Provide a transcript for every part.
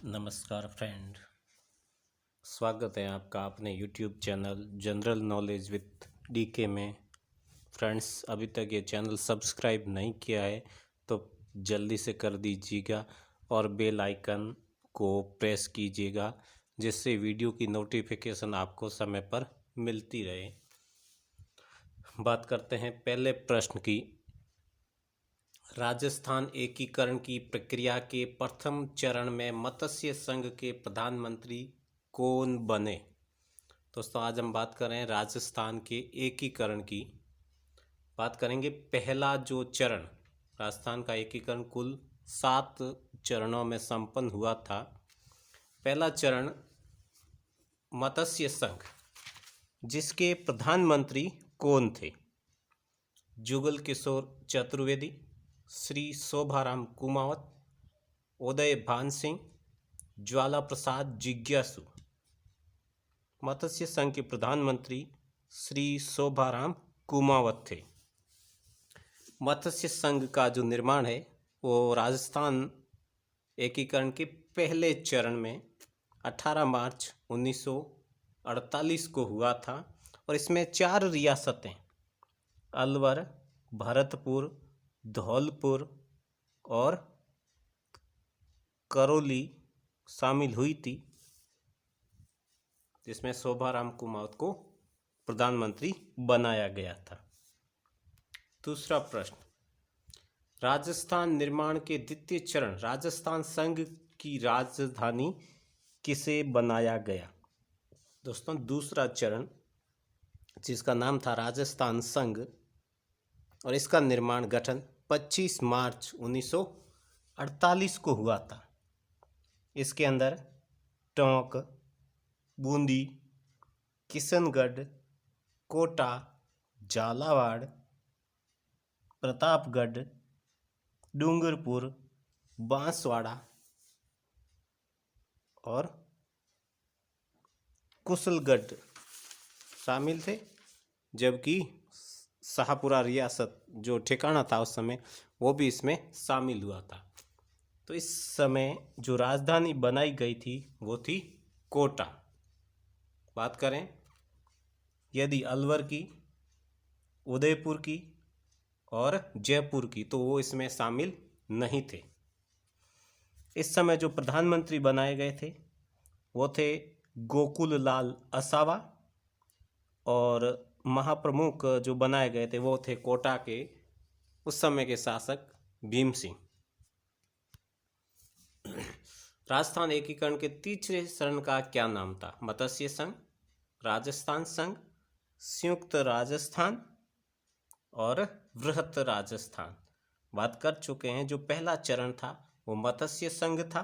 नमस्कार फ्रेंड। स्वागत है आपका अपने YouTube channel general knowledge with DK में। फ्रेंड्स, अभी तक ये चैनल सब्सक्राइब नहीं किया है तो जल्दी से कर दीजिएगा और बेल आइकन को प्रेस कीजिएगा, जिससे वीडियो की नोटिफिकेशन आपको समय पर मिलती रहे। बात करते हैं पहले प्रश्न की। राजस्थान एकीकरण की प्रक्रिया के प्रथम चरण में मत्स्य संघ के प्रधानमंत्री कौन बने? दोस्तों, आज हम बात कर रहे हैं राजस्थान के एकीकरण की। बात करेंगे पहला जो चरण, राजस्थान का एकीकरण कुल 7 चरणों में संपन्न हुआ था। पहला चरण मत्स्य संघ, जिसके प्रधानमंत्री कौन थे? जुगल किशोर चतुर्वेदी, श्री शोभाराम कुमावत, उदय भान सिंह, ज्वाला प्रसाद जिज्ञासु। मत्स्य संघ के प्रधानमंत्री श्री शोभाराम कुमावत थे। मत्स्य संघ का जो निर्माण है वो राजस्थान एकीकरण के पहले चरण में 18 मार्च 1948 को हुआ था और इसमें 4 रियासतें अलवर, भरतपुर, धौलपुर और करौली शामिल हुई थी, जिसमें शोभाराम कुमावत को प्रधानमंत्री बनाया गया था। दूसरा प्रश्न, राजस्थान निर्माण के द्वितीय चरण राजस्थान संघ की राजधानी किसे बनाया गया? दोस्तों, दूसरा चरण जिसका नाम था राजस्थान संघ और इसका निर्माण गठन 25 मार्च 1948 को हुआ था। इसके अंदर टोंक, बूंदी, किशनगढ़, कोटा, झालावाड़, प्रतापगढ़, डूंगरपुर, बांसवाड़ा और कुशलगढ़ शामिल थे, जबकि शाहपुरा रियासत जो ठिकाना था उस समय वो भी इसमें शामिल हुआ था। तो इस समय जो राजधानी बनाई गई थी वो थी कोटा। बात करें यदि अलवर की, उदयपुर की और जयपुर की, तो वो इसमें शामिल नहीं थे। इस समय जो प्रधानमंत्री बनाए गए थे वो थे गोकुल लाल असावा और महाप्रमुख जो बनाए गए थे वो थे कोटा के उस समय के शासक भीम सिंह। राजस्थान एकीकरण के तीसरे चरण का क्या नाम था? मत्स्य संघ, राजस्थान संघ, संयुक्त राजस्थान और वृहत राजस्थान। बात कर चुके हैं, जो पहला चरण था वो मत्स्य संघ था,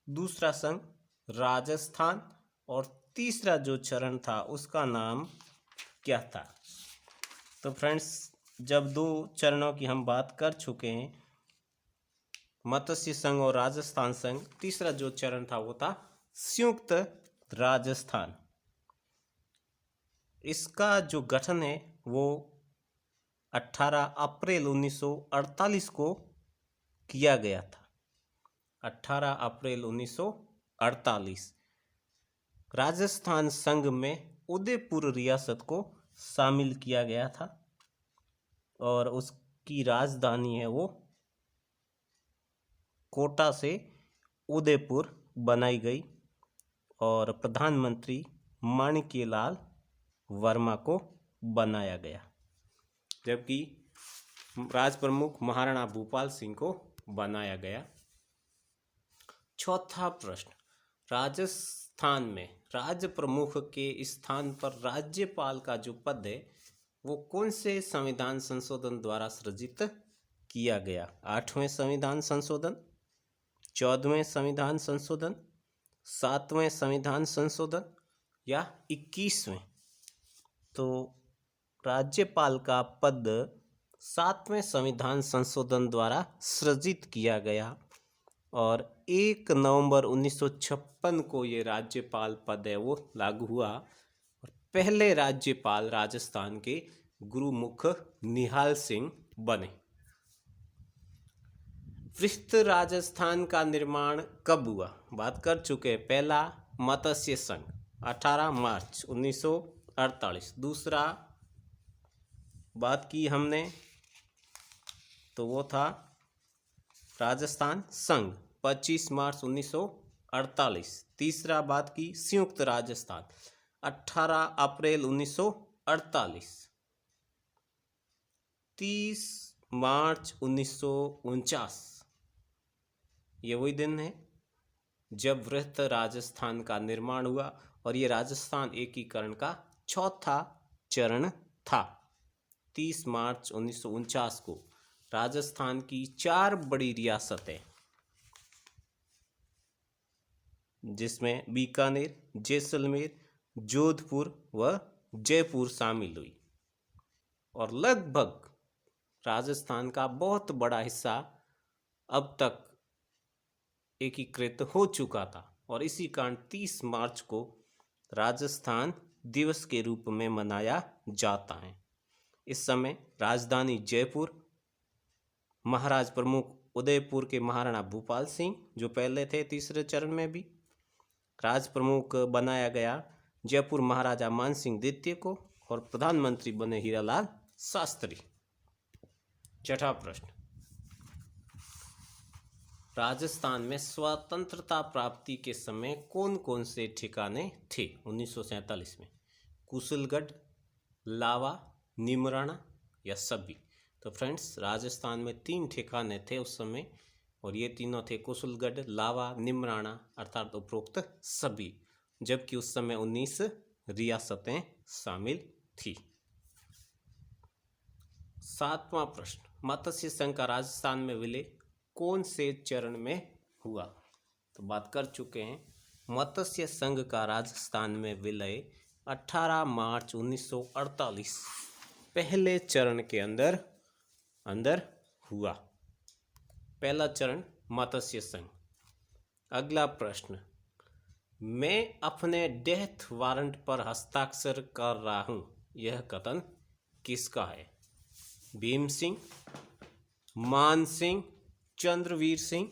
दूसरा संघ राजस्थान और तीसरा जो चरण था उसका नाम क्या था? तो फ्रेंड्स, जब 2 चरणों की हम बात कर चुके हैं, मत्स्य संघ और राजस्थान संघ, तीसरा जो चरण था वो था संयुक्त राजस्थान। इसका जो गठन है वो 18 अप्रैल 1948 को किया गया था। 18 अप्रैल 1948 राजस्थान संघ में उदयपुर रियासत को शामिल किया गया था और उसकी राजधानी है वो कोटा से उदयपुर बनाई गई और प्रधानमंत्री माणिक्यलाल वर्मा को बनाया गया, जबकि राज प्रमुख महाराणा भूपाल सिंह को बनाया गया। चौथा प्रश्न, राजस्थान में राज्य प्रमुख के स्थान पर राज्यपाल का जो पद है वो कौन से संविधान संशोधन द्वारा सृजित किया गया? 8वें संविधान संशोधन, 14वें संविधान संशोधन, 7वें संविधान संशोधन या 21वें? तो राज्यपाल का पद 7वें संविधान संशोधन द्वारा सृजित किया गया और 1 नवंबर 1956 को ये राज्यपाल पद है वो लागू हुआ और पहले राज्यपाल राजस्थान के गुरुमुख निहाल सिंह बने। वृहत राजस्थान का निर्माण कब हुआ? बात कर चुके हैं। पहला, मत्स्य संघ 18 मार्च 1948। दूसरा बात की हमने तो वो था राजस्थान संघ 25 मार्च 1948। तीसरा बात की संयुक्त राजस्थान 18 अप्रैल 1948। 30 मार्च 1949 ये वही दिन है जब वृहत राजस्थान का निर्माण हुआ और ये राजस्थान एकीकरण का चौथा चरण था। 30 मार्च 1949 को राजस्थान की 4 बड़ी रियासतें जिसमें बीकानेर, जैसलमेर, जोधपुर व जयपुर शामिल हुई और लगभग राजस्थान का बहुत बड़ा हिस्सा अब तक एकीकृत हो चुका था और इसी कारण 30 मार्च को राजस्थान दिवस के रूप में मनाया जाता है। इस समय राजधानी जयपुर, महाराज प्रमुख उदयपुर के महाराणा भूपाल सिंह जो पहले थे तीसरे चरण में भी, राज प्रमुख बनाया गया जयपुर महाराजा मानसिंह द्वितीय को और प्रधानमंत्री बने हीरालाल शास्त्री। छठा प्रश्न, राजस्थान में स्वतंत्रता प्राप्ति के समय कौन कौन से ठिकाने थे 1947 में? कुशलगढ़, लावा, निमराना या सभी? तो फ्रेंड्स, राजस्थान में 3 ठिकाने थे उस समय और ये तीनों थे कुशलगढ़, लावा, निमराना अर्थात उपरोक्त सभी, जबकि उस समय 19 रियासतें शामिल थी। 7वां प्रश्न, मत्स्य संघ का राजस्थान में विलय कौन से चरण में हुआ? तो बात कर चुके हैं। मत्स्य संघ का राजस्थान में विलय 18 मार्च 1948 पहले चरण के अंदर हुआ। पहला चरण मत्स्य संघ। अगला प्रश्न, मैं अपने डेथ वारंट पर हस्ताक्षर कर रहा हूं, यह कथन किसका है? भीम सिंह, मान सिंह, चंद्रवीर सिंह,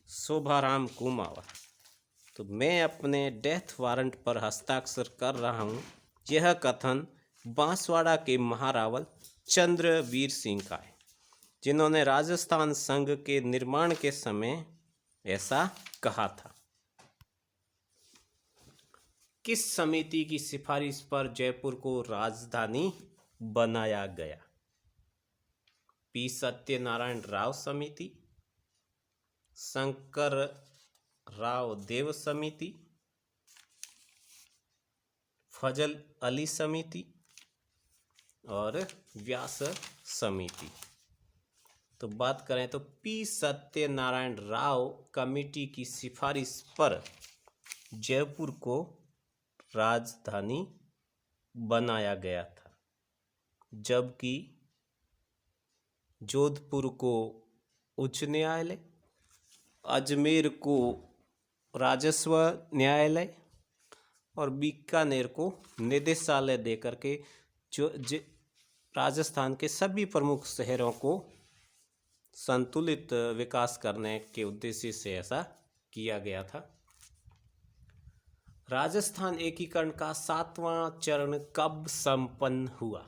शोभाराम कुमावत। तो मैं अपने डेथ वारंट पर हस्ताक्षर कर रहा हूं, यह कथन बांसवाड़ा के महारावल चंद्रवीर सिंह का है, जिन्होंने राजस्थान संघ के निर्माण के समय ऐसा कहा था। किस समिति की सिफारिश पर जयपुर को राजधानी बनाया गया? पी सत्यनारायण राव समिति, शंकर राव देव समिति, फजल अली समिति और व्यास समिति। तो बात करें तो पी सत्यनारायण राव कमेटी की सिफारिश पर जयपुर को राजधानी बनाया गया था, जबकि जोधपुर को उच्च न्यायालय, अजमेर को राजस्व न्यायालय और बीकानेर को निदेशालय देकर के जो राजस्थान के सभी प्रमुख शहरों को संतुलित विकास करने के उद्देश्य से ऐसा किया गया था। राजस्थान एकीकरण का 7वां चरण कब संपन्न हुआ?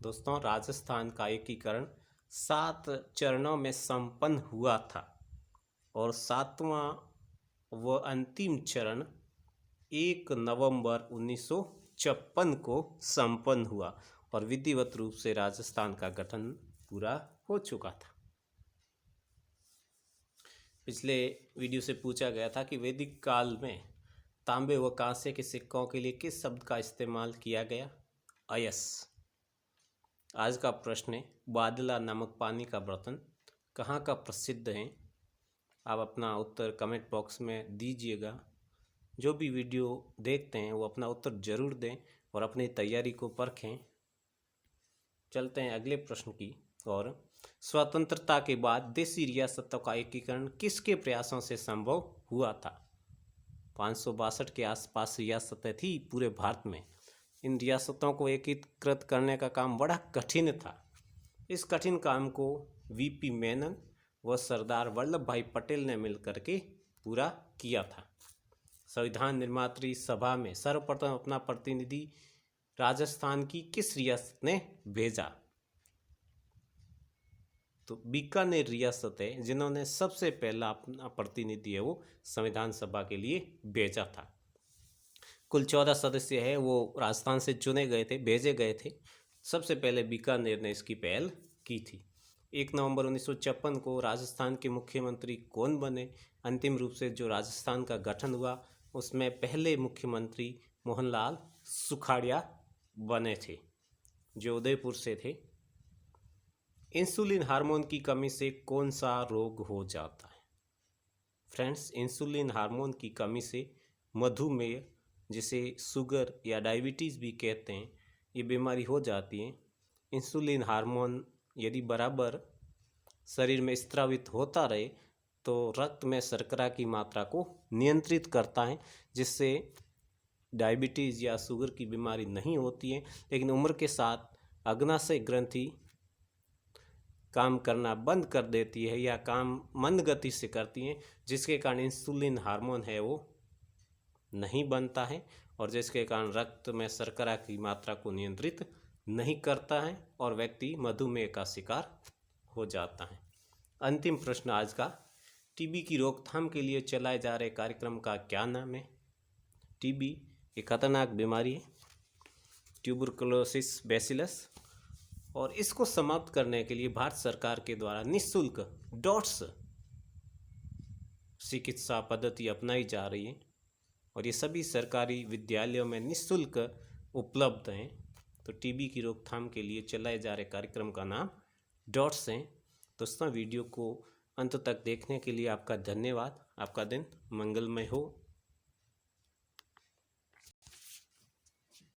दोस्तों, राजस्थान का एकीकरण 7 चरणों में संपन्न हुआ था और 7वां व अंतिम चरण 1 नवंबर 1956 को संपन्न हुआ और विधिवत रूप से राजस्थान का गठन पूरा हो चुका था। पिछले वीडियो से पूछा गया था कि वैदिक काल में तांबे व कांसे के सिक्कों के लिए किस शब्द का इस्तेमाल किया गया? अयस। आज का प्रश्न है, बादला नामक पानी का बर्तन कहाँ का प्रसिद्ध है? आप अपना उत्तर कमेंट बॉक्स में दीजिएगा। जो भी वीडियो देखते हैं वो अपना उत्तर जरूर दें और अपनी तैयारी को परखें। चलते हैं अगले प्रश्न की और। स्वतंत्रता के बाद देशी रियासतों का एकीकरण किसके प्रयासों से संभव हुआ था? 562 के आसपास रियासतें थी पूरे भारत में। इन रियासतों को एकीकृत करने का काम बड़ा कठिन था। इस कठिन काम को वीपी मेनन वह सरदार वल्लभ भाई पटेल ने मिलकर के पूरा किया था। संविधान निर्मात्री सभा में सर्वप्रथम अपना प्रतिनिधि राजस्थान की किस रियासत ने भेजा? तो बीकानेर रियासत है जिन्होंने सबसे पहला अपना प्रतिनिधि है वो संविधान सभा के लिए भेजा था। कुल 14 सदस्य है वो राजस्थान से चुने गए थे, भेजे गए थे। सबसे पहले बीकानेर ने इसकी पहल की थी। 1 नवंबर 1956 को राजस्थान के मुख्यमंत्री कौन बने? अंतिम रूप से जो राजस्थान का गठन हुआ उसमें पहले मुख्यमंत्री मोहनलाल सुखाड़िया बने थे, जो उदयपुर से थे। इंसुलिन हार्मोन की कमी से कौन सा रोग हो जाता है? फ्रेंड्स, इंसुलिन हार्मोन की कमी से मधुमेह, जिसे शुगर या डायबिटीज़ भी कहते हैं, ये बीमारी हो जाती है। इंसुलिन हार्मोन यदि बराबर शरीर में स्रावित होता रहे तो रक्त में शर्करा की मात्रा को नियंत्रित करता है, जिससे डायबिटीज़ या शुगर की बीमारी नहीं होती है। लेकिन उम्र के साथ अग्नाशय ग्रंथि काम करना बंद कर देती है या काम मंद गति से करती है, जिसके कारण इंसुलिन हार्मोन है वो नहीं बनता है और जिसके कारण रक्त में शर्करा की मात्रा को नियंत्रित नहीं करता है और व्यक्ति मधुमेह का शिकार हो जाता है। अंतिम प्रश्न आज का, टीबी की रोकथाम के लिए चलाए जा रहे कार्यक्रम का क्या नाम है? टीबी एक खतरनाक बीमारी है, ट्यूबरकुलोसिस बैसिलस, और इसको समाप्त करने के लिए भारत सरकार के द्वारा निःशुल्क डॉट्स चिकित्सा पद्धति अपनाई जा रही है और ये सभी सरकारी विद्यालयों में निःशुल्क उपलब्ध हैं। तो टीबी की रोकथाम के लिए चलाए जा रहे कार्यक्रम का नाम डॉट्स हैं। दोस्तों, वीडियो को अंत तक देखने के लिए आपका धन्यवाद। आपका दिन मंगलमय हो।